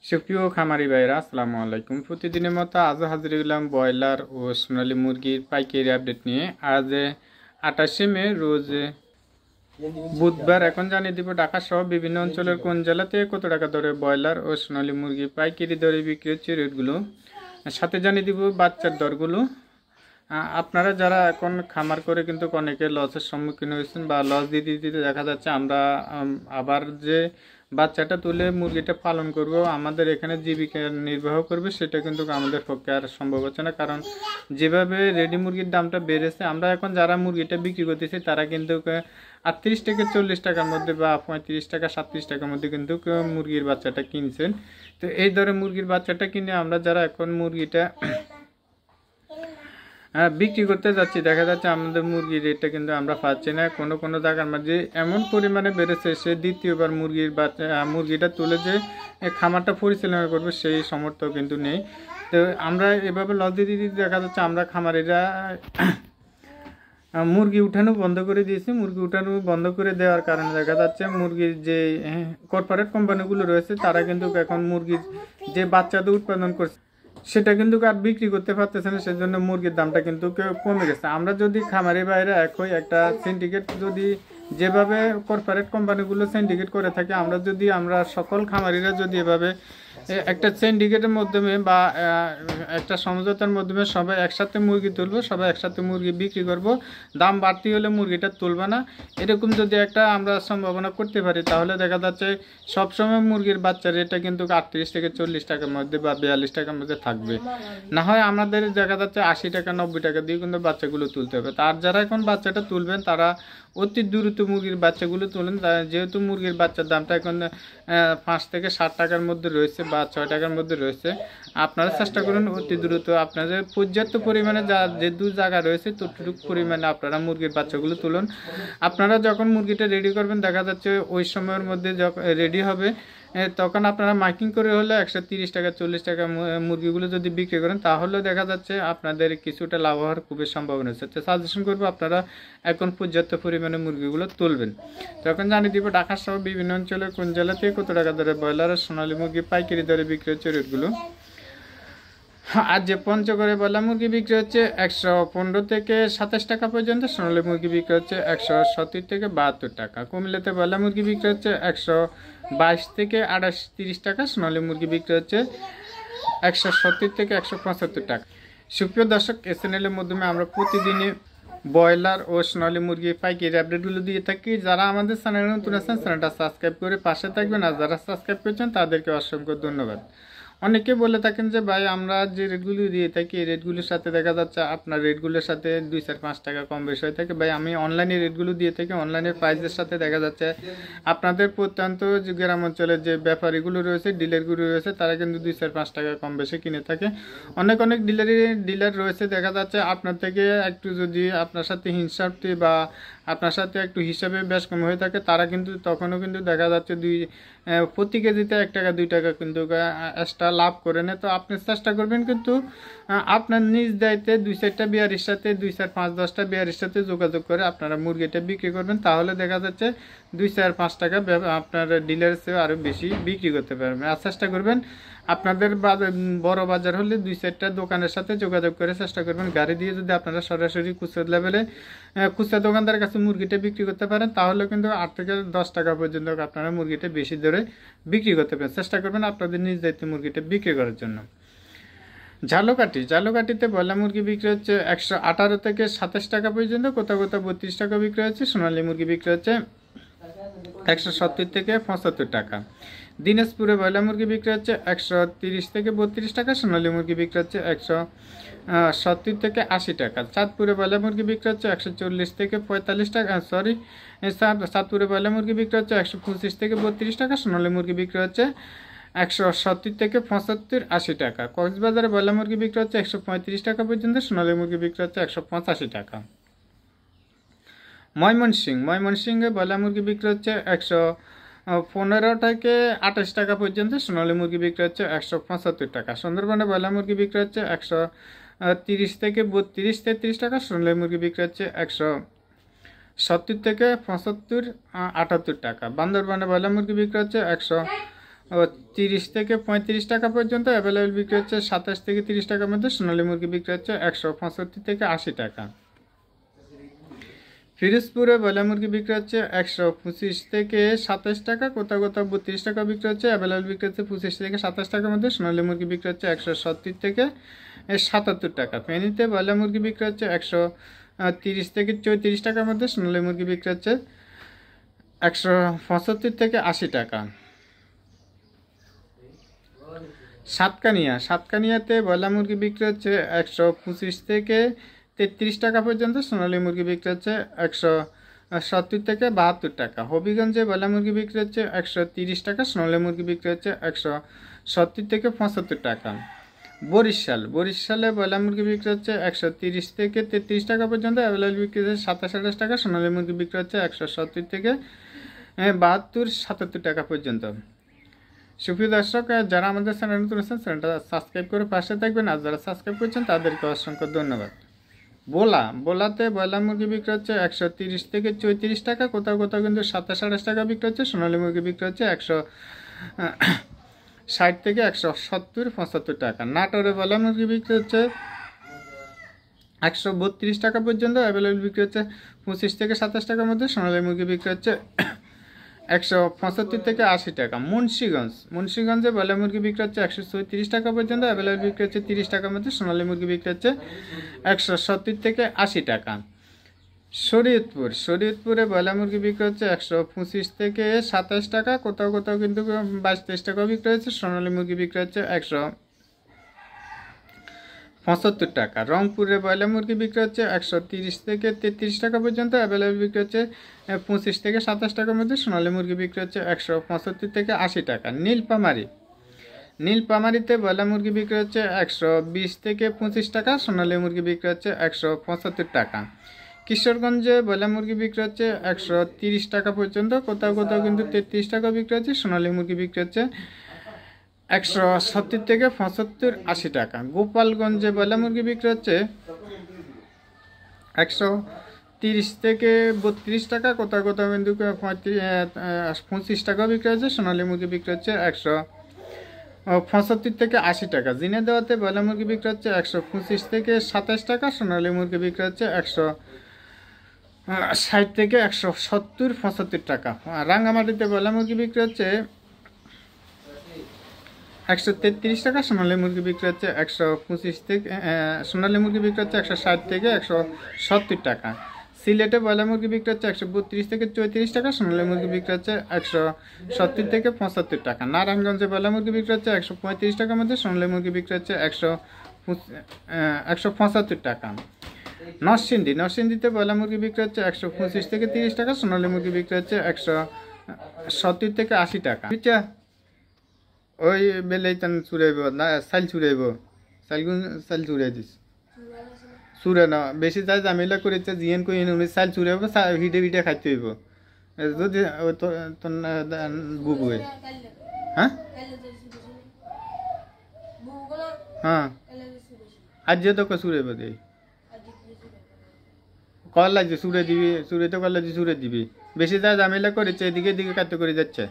সুপ্রিয় খামারি ভাইরা আসসালামু আলাইকুম। প্রতিদিনের মতো আজও হাজির হলাম ব্রয়লার ও সোনালী মুরগির পাইকারি আপডেট নিয়ে। আজ 28শে মে রোজ বুধবার। এখন জানিয়ে দিব ঢাকা সহ বিভিন্ন অঞ্চলের কোন জেলাতে কত টাকা দরে ব্রয়লার ও সোনালী মুরগি পাইকারি দরে বিক্রি হচ্ছে রেটগুলো, সাথে জানিয়ে দিব বাচ্চার দরগুলো। আপনারা যারা এখন খামার করে কিন্তু অনেকে লসের সম্মুখীন হয়েছেন বা লস দিতে দিতে দেখা যাচ্ছে আমরা আবার যে বাচ্চাটা তুলে মুরগিটা পালন করব, আমাদের এখানে জীবিকা নির্বাহ করবে, সেটা কিন্তু আমাদের পক্ষে আর সম্ভব হচ্ছে না। কারণ যেভাবে রেডি মুরগির দামটা বেড়েছে, আমরা এখন যারা মুরগিটা বিক্রি করতেছি তারা কিন্তু 38 থেকে 40 টাকার মধ্যে বা 35 টাকা 37 টাকার মধ্যে কিন্তু মুরগির বাচ্চাটা কিনছেন। তো এই দরে মুরগির বাচ্চাটা কিনে আমরা যারা এখন মুরগিটা বিক্রি করতে যাচ্ছি, দেখা যাচ্ছে আমাদের মুরগির রেটটা কিন্তু আমরা পাচ্ছি না। কোনো কোনো জায়গার মধ্যে এমন পরিমাণে বেড়েছে, সে দ্বিতীয়বার মুরগিটা তুলে যে খামারটা পরিচালনা করবে সেই সামর্থ্য কিন্তু নেই। তো আমরা এভাবে লস দিতে দিতে দেখা যাচ্ছে আমরা খামারিরা মুরগি উঠানো বন্ধ করে দিয়েছি। মুরগি উঠানো বন্ধ করে দেওয়ার কারণে দেখা যাচ্ছে মুরগির যে কর্পোরেট কোম্পানিগুলো রয়েছে তারা কিন্তু এখন মুরগির যে বাচ্চাদের উৎপাদন করছে সেটা কিন্তু আর বিক্রি করতে পারতেছে না, সেজন্য মুরগির দামটা কিন্তু কমে গেছে। আমরা যদি খামারি বাইরে একই একটা সিন্ডিকেট যদি যেভাবে কর্পোরেট কোম্পানিগুলো সিন্ডিকেট করে থাকে, আমরা সকল খামারিরা যদি এভাবে একটা সিন্ডিকেটের মাধ্যমে বা একটা সমঝোতার মাধ্যমে সবাই একসাথে মুরগি তুলবো, সবাই একসাথে মুরগি বিক্রি করব, দাম বাড়তি হলে মুরগিটা তুলবে না, এরকম যদি একটা আমরা সম্ভাবনা করতে পারি, তাহলে দেখা যাচ্ছে সবসময় মুরগির বাচ্চার রেটটা কিন্তু 38 থেকে 40 টাকার মধ্যে বা 42 টাকার মধ্যে থাকবে। না হয় আমাদের দেখা যাচ্ছে 80 টাকা 90 টাকা দিয়ে কিন্তু বাচ্চাগুলো তুলতে হবে। তার যারা এখন বাচ্চাটা তুলবেন তারা অতি দ্রুত মুরগির বাচ্চাগুলো তুলেন, যেহেতু মুরগির বাচ্চার দামটা এখন 5 থেকে 7 টাকার মধ্যে রয়েছে বা 6 টাকার মধ্যে রয়েছে। আপনারা চেষ্টা করুন অতি দ্রুত আপনাদের পর্যাপ্ত পরিমাণে যে দু জায়গা রয়েছে ততটুকু পরিমাণে আপনারা মুরগির বাচ্চাগুলো তুলুন। আপনারা যখন মুরগিটা রেডি করবেন, দেখা যাচ্ছে ওই সময়ের মধ্যে যখন রেডি হবে তখন আপনারা মাইকিং করে হলে 130 টাকা 40 টাকা মুরগিগুলো যদি বিক্রি করেন, তাহলে দেখা যাচ্ছে আপনাদের কিছুটা লাভ হওয়ার খুবই সম্ভাবনা আছে। তো সাজেশন করবো আপনারা এখন পর্যাপ্ত পরিমাণে মুরগিগুলো তুলবেন। তখন জানিয়ে দিব ঢাকা সহ বিভিন্ন অঞ্চলে কোন জেলাতে কত টাকা দরে ব্রয়লার আর সোনালী মুরগি পাইকারি দরে বিক্রি হচ্ছে রেটগুলো। আর যে পঞ্চগড়ে ব্রয়লার মুরগি বিক্রি হচ্ছে 115 থেকে 27 টাকা পর্যন্ত, সোনালী মুরগি বিক্রি হচ্ছে 170 থেকে 72 টাকা। কুমিল্লাতে ব্রয়লার মুরগি বিক্রি হচ্ছে 122 থেকে 30 টাকা, সোনালী মুরগি বিক্রি হচ্ছে 170 থেকে 175 টাকা। সুপ্রিয় দর্শক, এই চ্যানেলের মাধ্যমে আমরা প্রতিদিনই ব্রয়লার ও সোনালী মুরগি পাইকারি আপডেটগুলো দিয়ে থাকি। যারা আমাদের চ্যানেলে নতুন আছেন চ্যানেলটা সাবস্ক্রাইব করে পাশে থাকবেন, আর যারা সাবস্ক্রাইব করেছেন তাদেরকে অসংখ্য ধন্যবাদ। অনেকে বলে থাকেন যে ভাই আমরা যে রেটগুলো দিয়ে থাকি এই রেটগুলোর সাথে দেখা যাচ্ছে আপনার রেটগুলোর সাথে 2-4-5 টাকা কম বেশি হয়ে থাকে। ভাই আমি অনলাইনে রেটগুলো দিয়ে থাকি, অনলাইনের প্রাইসের সাথে দেখা যাচ্ছে আপনাদের প্রত্যন্ত যে গ্রাম অঞ্চলের যে ব্যাপারীগুলো রয়েছে, ডিলারগুলো রয়েছে, তারা কিন্তু 2-4-5 টাকা কম বেশি কিনে থাকে। অনেক ডিলার রয়েছে, দেখা যাচ্ছে আপনার থেকে একটু যদি আপনার সাথে হিংসার্থী বা আপনার সাথে একটু হিসাবে বেশ কম হয়ে থাকে, তারা কিন্তু তখনও কিন্তু দেখা যাচ্ছে প্রতি কেজিতে 1 টাকা 2 টাকা কিন্তু এক্সট্রা লাভ করে নেয়। তো আপনি চেষ্টা করবেন কিন্তু আপনার নিজ দায়িত্বে 2-4টা বিয়ারির সাথে 2-4-5-10টা বিয়ারির সাথে যোগাযোগ করে আপনারা মুরগিটা বিক্রি করবেন, তাহলে দেখা যাচ্ছে 2-4-5 টাকা আপনার ডিলারের চেয়ে আরও বেশি বিক্রি করতে পারবেন। আর চেষ্টা করবেন আপনাদের বড় বাজার হলে 2-4টা দোকানের সাথে যোগাযোগ করে চেষ্টা করবেন গাড়ি দিয়ে যদি আপনারা সরাসরি খুচরা লেভেলে খুচরা দোকানদারের কাছে মুরগিটা বিক্রি করতে পারেন, তাহলে কিন্তু 8 থেকে 10 টাকা পর্যন্ত আপনারা মুরগিটা বেশি দরে বিক্রি করতে পারেন। চেষ্টা করবেন আপনাদের নিজ দায়িত্বে মুরগিটা বিক্রি করার জন্য। ঝালকাঠিতে ব্রয়লার মুরগি বিক্রি হচ্ছে 118 থেকে 27 টাকা পর্যন্ত, কোথাও কোথাও 32 টাকা বিক্রি হচ্ছে। সোনালী মুরগি বিক্রি হচ্ছে 170 থেকে 75 টাকা। দিনাজপুরে ব্রয়লার মুরগি বিক্রি হচ্ছে 130 থেকে 32 টাকা, সোনালী মুরগি বিক্রি হচ্ছে 170 থেকে 80 টাকা। চাঁদপুরে ব্রয়লার মুরগি বিক্রি হচ্ছে 140 থেকে 45 টাকা, চাঁদপুরে ব্রয়লার মুরগি বিক্রি হচ্ছে 125 থেকে 32 টাকা, সোনালী মুরগি বিক্রি হচ্ছে 170 থেকে 75-80 টাকা। কক্সবাজারে ব্রয়লার মুরগি বিক্রি হচ্ছে 135 টাকা পর্যন্ত, সোনালী মুরগি বিক্রি হচ্ছে 185 টাকা। ময়মনসিংহে ব্রয়লার মুরগি বিক্রি হচ্ছে 115 থেকে 28 টাকা পর্যন্ত, সোনালী মুরগি বিক্রি হচ্ছে 175 টাকা। সুন্দরবনে ব্রয়লার মুরগি বিক্রি হচ্ছে 130 থেকে 32-33 টাকা, সোনালী মুরগি বিক্রি হচ্ছে 170 থেকে 75-78 টাকা। বান্দরবানে ব্রয়লার মুরগি বিক্রি হচ্ছে 30 থেকে 35 টাকা পর্যন্ত অ্যাভেলেবেল বিক্রি হচ্ছে। 27 থেকে 30 টাকার মধ্যে সোনালী মুরগি বিক্রি হচ্ছে 165 থেকে 80 টাকা। ফিরোজপুরে ব্রয়লার মুরগি বিক্রি হচ্ছে 125 থেকে 27 টাকা, কোথাও কোথাও 32 টাকা বিক্রি হচ্ছে। অ্যাভেলেবেল বিক্রি হচ্ছে 25 থেকে 27 টাকার মধ্যে। সোনালী মুরগি বিক্রি হচ্ছে 170 থেকে 77 টাকা। ফেনীতে ব্রয়লার মুরগি বিক্রি হচ্ছে 130 থেকে 34 টাকার মধ্যে। সোনালী মুরগি বিক্রি হচ্ছে 175 থেকে 80 টাকা। সাতকানিয়াতে ব্রয়লার মুরগি বিক্রি হচ্ছে 125 থেকে 33 টাকা পর্যন্ত। সোনালী মুরগি বিক্রি হচ্ছে 170 থেকে 72 টাকা। হবিগঞ্জে ব্রয়লার মুরগি বিক্রি হচ্ছে 130 টাকা। সোনালী মুরগি বিক্রি হচ্ছে 170 থেকে 75 টাকা। বরিশালে ব্রয়লার মুরগি বিক্রি হচ্ছে 130 থেকে 33 টাকা পর্যন্ত। অ্যাভেলেবল বিক্রি হচ্ছে 27-28 টাকা। সোনালী মুরগি বিক্রি হচ্ছে 170 থেকে 72-77 টাকা পর্যন্ত। সুপ্রিয় দর্শক, যারা আমাদের চ্যানেল নতুন আছেন চ্যানেলটা সাবস্ক্রাইব করে পাশে থাকবেন, আর যারা সাবস্ক্রাইব করছেন তাদেরকে অসংখ্য ধন্যবাদ। বোলাতে ব্রয়লার মুরগি বিক্রি হচ্ছে 130 থেকে 34 টাকা, কোথাও কোথাও কিন্তু 27-28 টাকা বিক্রি হচ্ছে। সোনালী মুরগি বিক্রি হচ্ছে 160 থেকে 170-75 টাকা। নাটোরে ব্রয়লার মুরগি বিক্রি হচ্ছে 132 টাকা পর্যন্ত। অ্যাভেলেবল বিক্রি হচ্ছে 25 থেকে 27 টাকার মধ্যে। সোনালী মুরগি বিক্রি হচ্ছে 175 থেকে 80 টাকা। মুন্সিগঞ্জে ব্রয়লার মুরগি বিক্রি হচ্ছে 134 টাকা পর্যন্ত। অ্যাভেলেবল বিক্রি হচ্ছে 30 টাকার মধ্যে। সোনালী মুরগি বিক্রি হচ্ছে 170 থেকে 80 টাকা। শরীয়তপুরে ব্রয়লার মুরগি বিক্রি হচ্ছে 125 থেকে 27 টাকা, কোথাও কোথাও কিন্তু 22-23 টাকাও বিক্রি হচ্ছে। সোনালী মুরগি বিক্রি হচ্ছে 175 টাকা। রংপুরে ব্রয়লার মুরগি বিক্রি হচ্ছে 130 থেকে 33 টাকা পর্যন্ত। অ্যাভেলেবল বিক্রি হচ্ছে 25 থেকে 27 টাকার মধ্যে। সোনালী মুরগি বিক্রি হচ্ছে 175 থেকে 80 টাকা। নীলপামারিতে ব্রয়লার মুরগি বিক্রি হচ্ছে 120 থেকে 25 টাকা। সোনালী মুরগি বিক্রি হচ্ছে 175 টাকা। কিশোরগঞ্জে ব্রয়লার মুরগি বিক্রি হচ্ছে 130 টাকা পর্যন্ত, কোথাও কোথাও কিন্তু 33 টাকা বিক্রি হচ্ছে। সোনালী মুরগি বিক্রি হচ্ছে 170 থেকে 75-80 টাকা। গোপালগঞ্জে ব্রয়লার মুরগি বিক্রি হচ্ছে 130 থেকে 32 টাকা, কোথাও কোথাও কিন্তু 25 টাকাও বিক্রি হচ্ছে। সোনালী মুরগি বিক্রি হচ্ছে 175 থেকে 80 টাকা। ঝিনাইদহতে ব্রয়লার মুরগি বিক্রি হচ্ছে 125 থেকে 27 টাকা। সোনালী মুরগি বিক্রি হচ্ছে 160 থেকে 170-75 টাকা। রাঙ্গামাটিতে ব্রয়লার মুরগি বিক্রি হচ্ছে 133 টাকা। সোনালী মুরগি বিক্রি হচ্ছে 125 থেকে সোনালী মুরগি বিক্রি হচ্ছে 160 থেকে 170 টাকা। সিলেটে ব্রয়লার মুরগি বিক্রি হচ্ছে 132 থেকে 34 টাকা। সোনালী মুরগি বিক্রি হচ্ছে 170 থেকে 75 টাকা। নারায়ণগঞ্জে ব্রয়লার মুরগি বিক্রি হচ্ছে 135 টাকার মধ্যে। সোনালী মুরগি বিক্রি হচ্ছে 175 টাকা। নরসিংদীতে ব্রয়লার মুরগি বিক্রি হচ্ছে 125 থেকে 30 টাকা। সোনালী মুরগি বিক্রি হচ্ছে 170 থেকে 80 টাকা। ওই বেলে চুরাইব না, চাইল চুরাইব, চাইল চুরাই দিস চুরে না বেশি চাই জামিলা করেছে জিএন কই উনি চাইল চুরাইব, হিডে হিডে খাইতে হইব যদি বুবুয়ে। হ্যাঁ হ্যাঁ আজ তো চুরাইব দে কল লাগছে চুরে দিবি, চুরে তো কল লাগছে চুরে দিবি। বেশি যা জামিলা করেছে এদিকে এদিকে কাটতে করে যাচ্ছে।